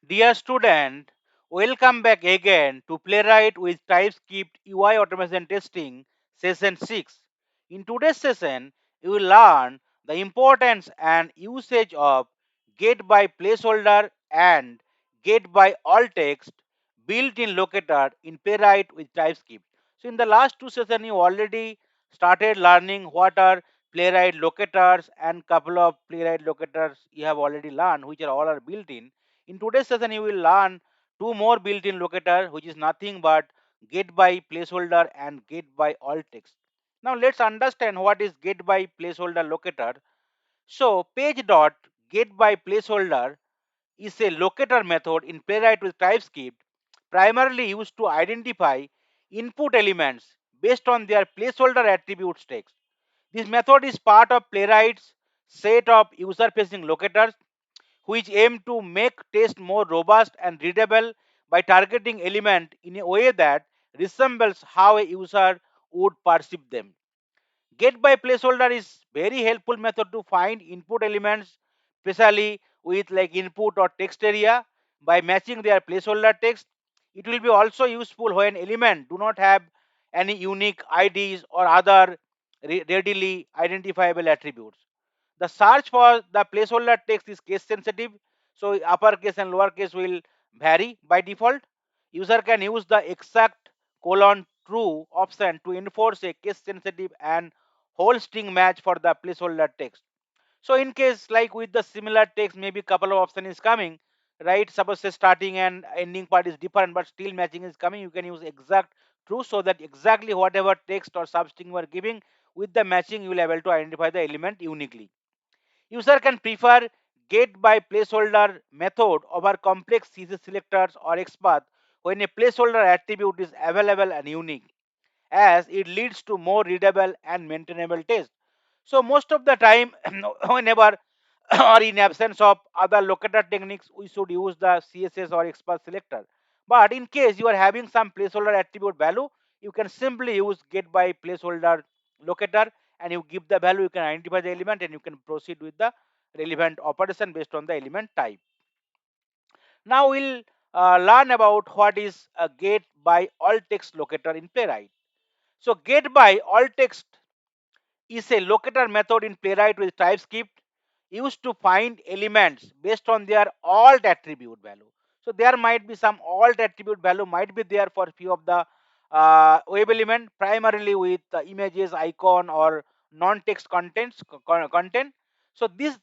Dear student, welcome back again to Playwright with TypeScript UI Automation Testing Session 6. In today's session, you will learn the importance and usage of getByPlaceholder and getByAltText built-in locator in Playwright with TypeScript. So in the last two sessions, you already started learning what are Playwright locators and couple of Playwright locators you have already learned, which are all are built in today's session, you will learn two more built-in locator, which is nothing but getByPlaceholder and getByAltText. Now let's understand what is getByPlaceholder locator. So page.getByPlaceholder is a locator method in Playwright with TypeScript, primarily used to identify input elements based on their placeholder attributes text. This method is part of Playwright's set of user-facing locators which aim to make text more robust and readable by targeting element in a way that resembles how a user would perceive them. Get by placeholder is very helpful method to find input elements, especially with like input or text area by matching their placeholder text. It will be also useful when element do not have any unique IDs or other readily identifiable attributes. The search for the placeholder text is case sensitive, so uppercase and lowercase will vary by default. User can use the exact colon true option to enforce a case sensitive and whole string match for the placeholder text. So in case like with the similar text, maybe couple of option is coming, right? Suppose say starting and ending part is different, but still matching is coming. You can use exact true so that exactly whatever text or substring you are giving with the matching, you will able to identify the element uniquely. User can prefer get by placeholder method over complex CSS selectors or XPath when a placeholder attribute is available and unique, as it leads to more readable and maintainable text. So most of the time, whenever or in absence of other locator techniques, we should use the CSS or XPath selector. But in case you are having some placeholder attribute value, you can simply use get by placeholder locator and you give the value, you can identify the element and you can proceed with the relevant operation based on the element type. Now we'll learn about what is a get by alt text locator in Playwright. So get by alt text is a locator method in Playwright with TypeScript used to find elements based on their alt attribute value. So there might be some alt attribute value might be there for few of the web element, primarily with images, icon, or non-text content. So this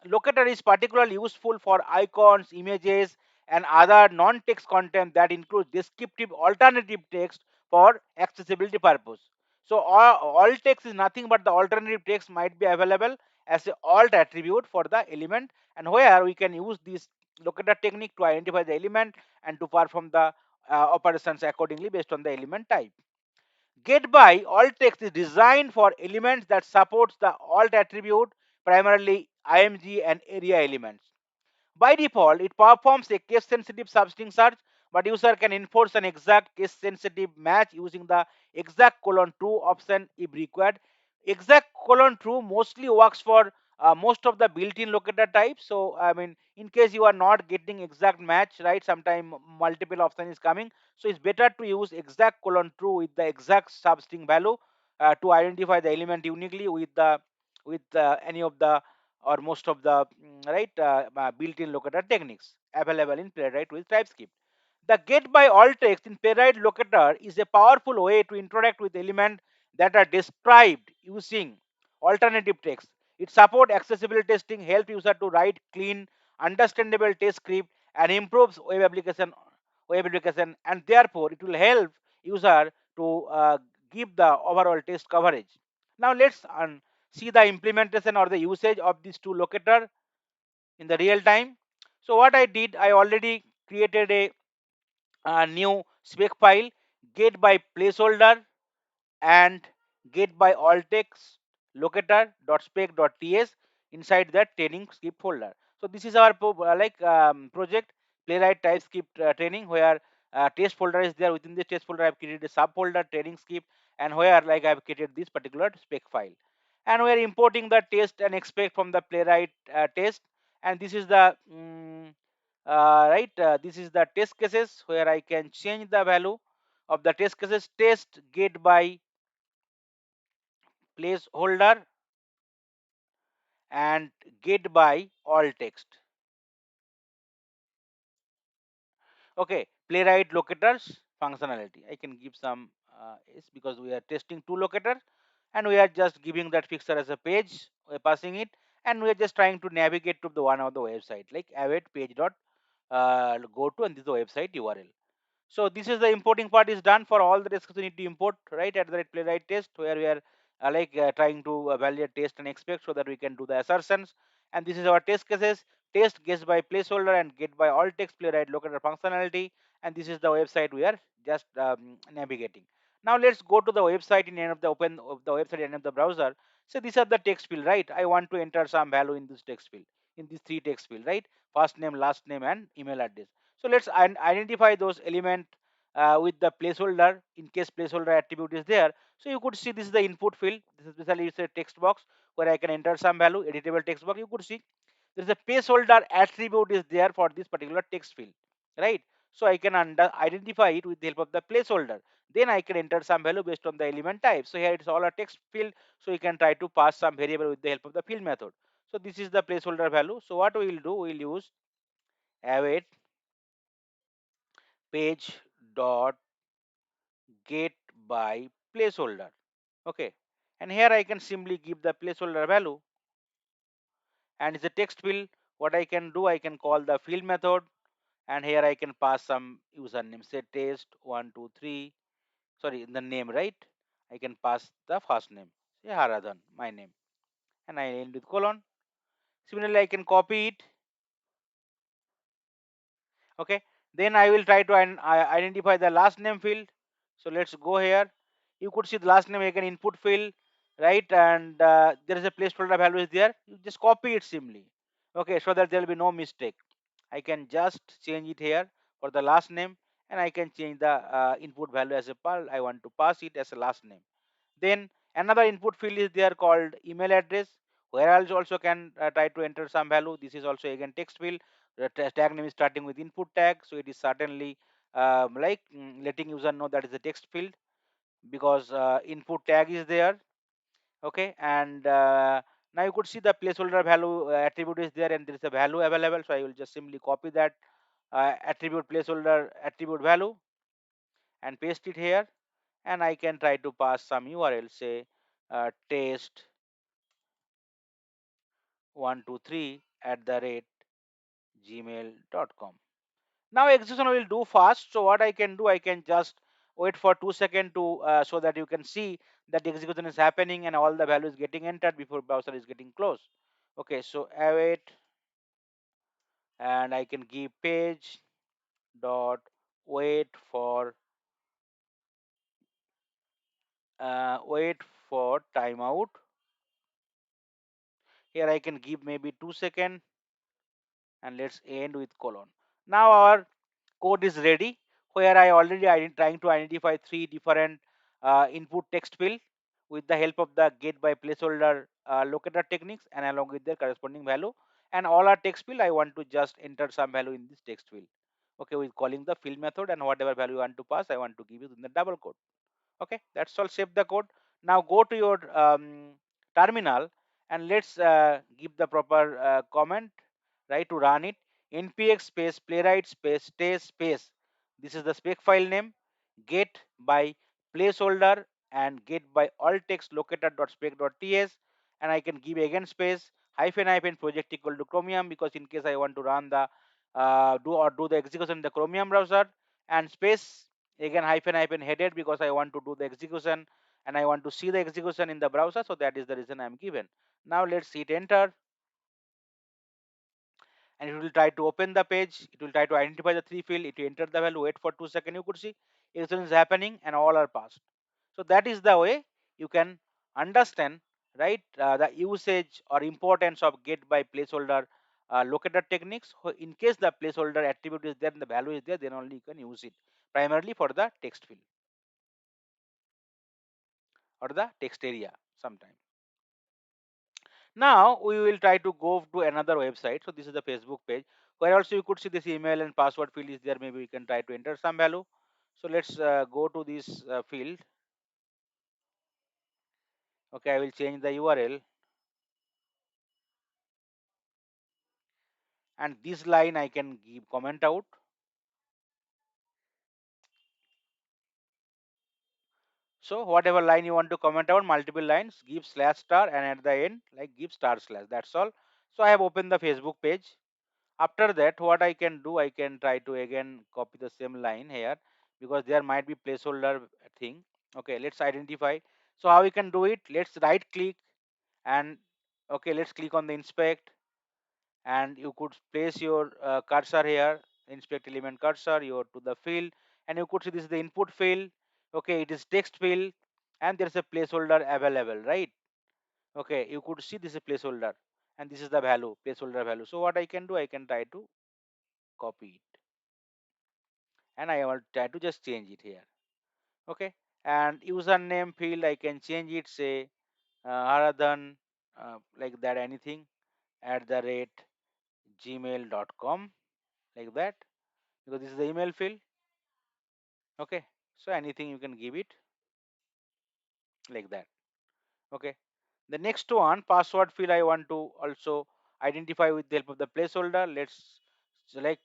locator is particularly useful for icons, images, and other non-text content that includes descriptive alternative text for accessibility purpose. So alt text is nothing but the alternative text might be available as a alt attribute for the element, and where we can use this locator technique to identify the element and to perform the operations accordingly based on the element type. Get by alt text is designed for elements that supports the alt attribute, primarily img and area elements. By default, it performs a case-sensitive substring search, but user can enforce an exact case-sensitive match using the exact colon true option if required. Exact colon true mostly works for most of the built-in locator types. So, I mean, in case you are not getting exact match, right? Sometime multiple option is coming. So, it's better to use exact colon true with the exact substring value to identify the element uniquely with any of the or most of the built-in locator techniques available in Playwright with TypeScript. The get by alt text in Playwright locator is a powerful way to interact with elements that are described using alternative text. It supports accessibility testing, help user to write clean, understandable test script, and improves web application, and therefore it will help user to give the overall test coverage. Now let's see the implementation or the usage of these two locator in the real time. So what I did, I already created a new spec file, get by placeholder and get by alt text locator.spec.ts inside that training script folder. So this is our project Playwright TypeScript training, where test folder is there. Within this test folder, I've created a subfolder training script, and where like I've created this particular spec file, and we are importing the test and expect from the Playwright test, and this is the right, this is the test cases where I can change the value of the test cases. Test get by placeholder and get by all text. Okay, playwright locators functionality, I can give some is because we are testing two locators and we are just giving that fixer as a page, we're passing it, and we are just trying to navigate to the one of the website like await page dot go to, and this is the website URL. So this is the importing part is done for all the tests we need to import, right, at the playwright test where we are trying to validate test and expect so that we can do the assertions. And this is our test cases: test gets by placeholder and get by all text playwright locator functionality. And this is the website we are just navigating. Now let's go to the website in end of the open of the website in end of the browser. So these are the text field, right? I want to enter some value in this text field, in these three text field, right? First name, last name, and email address. So let's identify those element with the placeholder in case placeholder attribute is there. So you could see this is the input field. This is basically a text box where I can enter some value, editable text box. You could see there is a placeholder attribute is there for this particular text field, right? So I can identify it with the help of the placeholder. Then I can enter some value based on the element type. So here it's all a text field. So you can try to pass some variable with the help of the field method. So this is the placeholder value. So what we will do, we will use await page dot get by placeholder. Okay, and here I can simply give the placeholder value, and it's a text field. What I can do, I can call the field method, and here I can pass some username, say test 123, sorry, the name, right? I can pass the first name, say Haradhan, my name, and I end with colon. Similarly, I can copy it. Okay, then I will try to identify the last name field. So let's go here. You could see the last name again input field, right? And there is a placeholder value is there. You just copy it simply. Okay, so that there will be no mistake. I can just change it here for the last name, and I can change the input value as a I want to pass it as a last name. Then another input field is there called email address, where I also can try to enter some value. This is also again text field. The tag name is starting with input tag, so it is certainly letting user know that is a text field because input tag is there. Okay, and now you could see the placeholder value attribute is there, and there is a value available. So I will just simply copy that attribute placeholder attribute value and paste it here, and I can try to pass some URL, say test 123 at the rate gmail.com. Now execution will do fast. So what I can do, I can just wait for 2 seconds to so that you can see that the execution is happening and all the values getting entered before browser is getting closed. Okay, so await, and I can give page dot wait for timeout. Here I can give maybe 2 seconds, and let's end with colon. Now our code is ready, where I already trying to identify three different input text field with the help of the get by placeholder locator techniques and along with their corresponding value. And all our text field, I want to just enter some value in this text field. Okay, with calling the field method, and whatever value you want to pass, I want to give it in the double quote. Okay, that's all. Save the code. Now go to your terminal, and let's give the proper comment, right, to run it. Npx space playwright space test space, this is the spec file name, get by placeholder and get by all text locator.spec.ts, and I can give again space hyphen hyphen project equal to chromium, because in case I want to run the do the execution in the chromium browser, and space again hyphen hyphen headed because I want to do the execution and I want to see the execution in the browser. So that is the reason I'm given. Now let's hit enter, and it will try to open the page. It will try to identify the three field. It will enter the value, wait for 2 seconds. You could see execution is happening and all are passed. So that is the way you can understand, right, the usage or importance of get by placeholder locator techniques. In case the placeholder attribute is there and the value is there, then only you can use it primarily for the text field or the text area sometime. Now we will try to go to another website. So this is the Facebook page where also you could see this email and password field is there. Maybe we can try to enter some value. So let's go to this field. Okay, I will change the URL, and this line I can give comment out. So whatever line you want to comment out, multiple lines, give slash star, and at the end like give star slash. That's all. So I have opened the Facebook page. After that, what I can do, I can try to again copy the same line here, because there might be placeholder thing. Okay, let's identify. So how we can do it? Let's right click and okay, let's click on the inspect, and you could place your cursor here, inspect element cursor, you to the field, and you could see this is the input field. Okay, it is text field, and there's a placeholder available, right? Okay, you could see this is a placeholder, and this is the value, placeholder value. So what I can do, I can try to copy it, and I will try to just change it here. Okay, and username field I can change it, say Haradhan, like that, anything at the rate gmail.com, like that, because this is the email field. Okay, so anything you can give it like that. Okay, the next one, password field, I want to also identify with the help of the placeholder. Let's select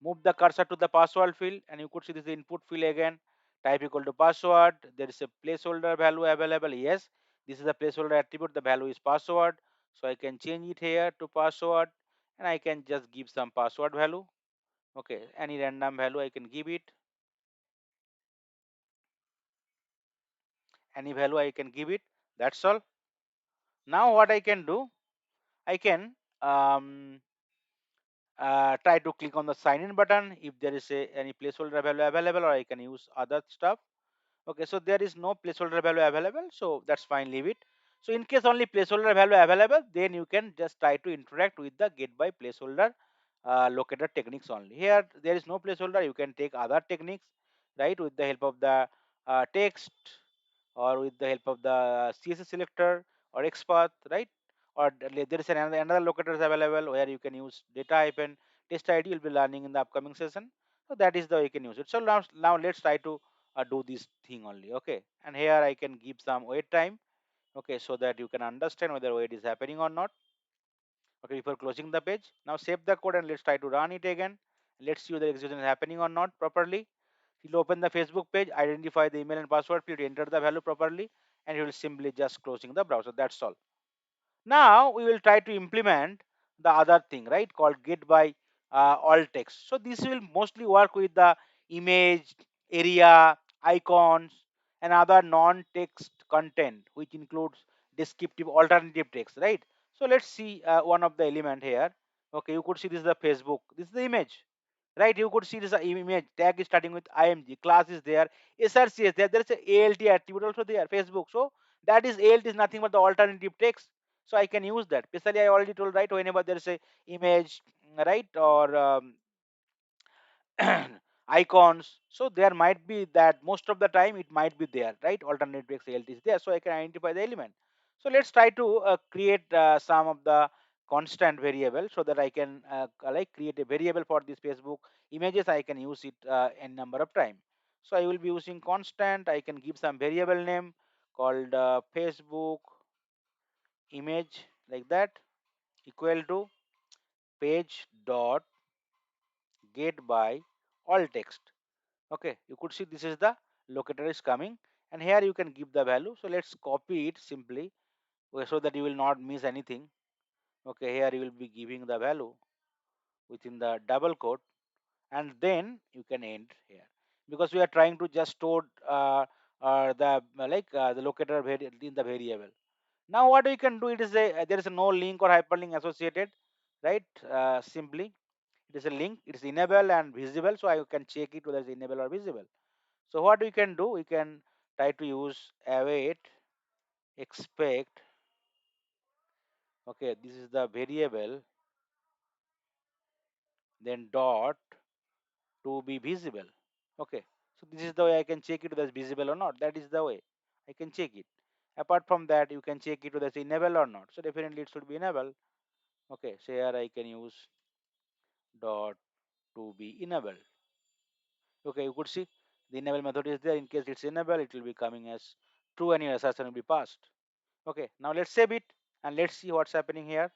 move the cursor to the password field, and you could see this input field again, type equal to password. There is a placeholder value available. Yes, this is the placeholder attribute, the value is password. So I can change it here to password, and I can just give some password value. Okay, any random value I can give it, any value I can give it. That's all. Now what I can do, I can um, try to click on the sign in button if there is any placeholder value available, or I can use other stuff. Okay, so there is no placeholder value available, so that's fine, leave it. So in case only placeholder value available, then you can just try to interact with the get by placeholder locator techniques only. Here there is no placeholder, you can take other techniques, right, with the help of the text, or with the help of the CSS selector or XPath, right? Or there is another locators available where you can use data hyphen test ID. You'll be learning in the upcoming session. So that is the way you can use it. So now let's try to do this thing only. Okay, and here I can give some wait time. Okay, so that you can understand whether wait is happening or not. Okay, before closing the page, now save the code and let's try to run it again. Let's see whether execution is happening or not properly. You'll open the Facebook page, identify the email and password field, enter the value properly, and you will simply just closing the browser. That's all. Now we will try to implement the other thing, right, called get by alt text. So this will mostly work with the image, area, icons, and other non-text content, which includes descriptive alternative text, right? So let's see one of the element here. Okay, you could see this is the Facebook. This is the image, right? You could see this image tag is starting with img, class is there, src is there, there's a alt attribute also there, Facebook. So that is alt is nothing but the alternative text, so I can use that. Especially I already told, right, whenever there is a image, right, or icons, so there might be that, most of the time it might be there, right, alternative text alt is there, so I can identify the element. So let's try to create some of the constant variable, so that I can like create a variable for this Facebook images. I can use it n number of time. So I will be using constant. I can give some variable name called Facebook image, like that, equal to page dot get by all text. Okay, you could see this is the locator is coming, and here you can give the value. So let's copy it simply, so that you will not miss anything. Okay, here you will be giving the value within the double quote, and then you can end here, because we are trying to just store the locator in the variable. Now what we can do, it is a there is a no link or hyperlink associated, right? Simply it is a link, it is enable and visible, so I can check it whether it's enable or visible. So what we can do, we can try to use await expect. Okay, this is the variable, then dot to be visible. Okay, so this is the way I can check it whether it's visible or not. That is the way I can check it. Apart from that, you can check it whether it's enable or not. So definitely it should be enable. Okay, so here I can use dot to be enabled. Okay, you could see the enable method is there. In case it's enabled, it will be coming as true and your assertion will be passed. Okay, now let's save it and let's see what's happening here.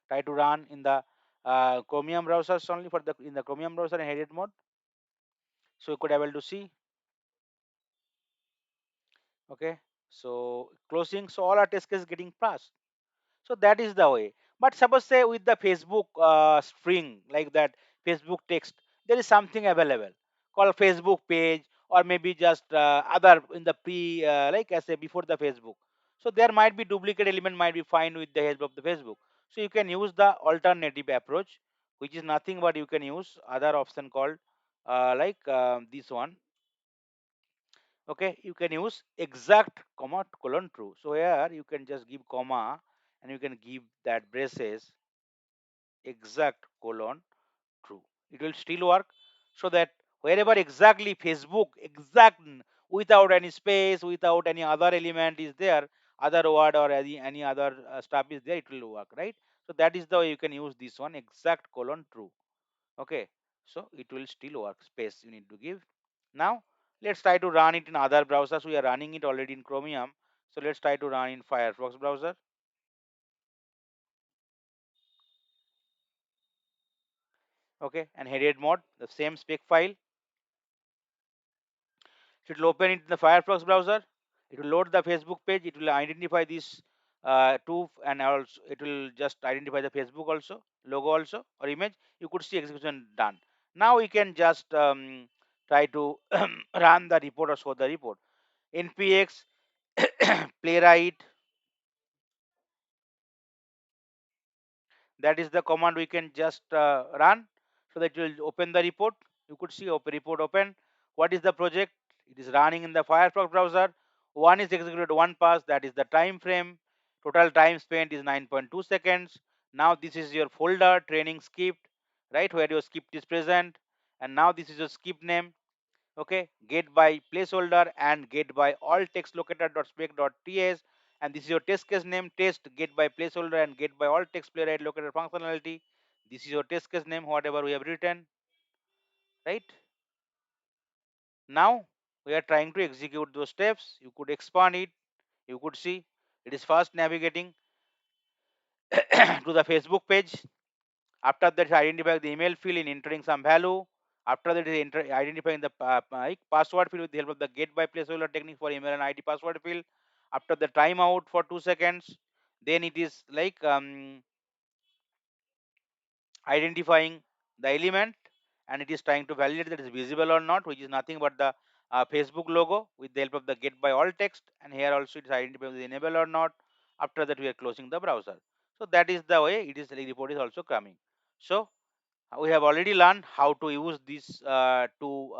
Try to run in the Chromium browsers only for the in the Chromium browser in edit mode. So you could able to see. Okay, so closing, so all our test cases getting passed. So that is the way. But suppose say with the Facebook string like that, Facebook text, there is something available called Facebook page, or maybe just other in the pre like I say before the Facebook. So there might be duplicate element might be found with the help of the Facebook. So you can use the alternative approach, which is nothing but you can use other option called this one. Okay, you can use exact comma colon true. So here you can just give comma and you can give that braces exact colon true. It will still work, so that wherever exactly Facebook exact without any space, without any other element is there, other word or any other stuff is there, it will work, right? So that is the way you can use this one exact colon true. Okay, so it will still work. Space you need to give. Now let's try to run it in other browsers. We are running it already in Chromium, so let's try to run in Firefox browser. Okay, and headed mode, the same spec file. It will open it in the Firefox browser. It will load the Facebook page. It will identify this two, and also it will just identify the Facebook also logo also or image. You could see execution done. Now we can just try to run the report or show the report. Npx playwright, that is the command we can just run, so that it will open the report. You could see open report open. What is the project? It is running in the Firefox browser. One is executed one pass, that is the time frame. Total time spent is 9.2 seconds. Now this is your folder training script, right, where your script is present. And now this is your script name. Okay, get by placeholder and get by all text locator.spec.ts, and this is your test case name, test get by placeholder and get by all text playwright locator functionality. This is your test case name, whatever we have written, right? Now we are trying to execute those steps. You could expand it. You could see it is first navigating to the Facebook page. After that, identify the email field in entering some value. After that, identifying the password field with the help of the get by placeholder technique for email and ID password field. After the timeout for 2 seconds, then it is identifying the element, and it is trying to validate that it is visible or not, which is nothing but the Facebook logo with the help of the get by all text. And here also it is identifying the enable or not. After that, we are closing the browser. So that is the way it is. The report is also coming. So we have already learned how to use these two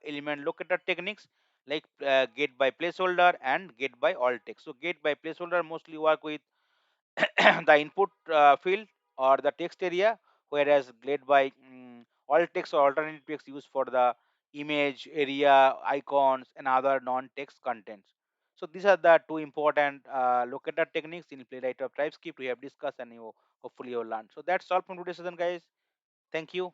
element locator techniques, like get by placeholder and get by all text. So get by placeholder mostly work with the input field or the text area, whereas get by all text or alternative text used for the image area, icons, and other non-text contents. So these are the two important locator techniques in Playwright of TypeScript we have discussed, and you hopefully you have learned. So that's all from today's session, guys. Thank you.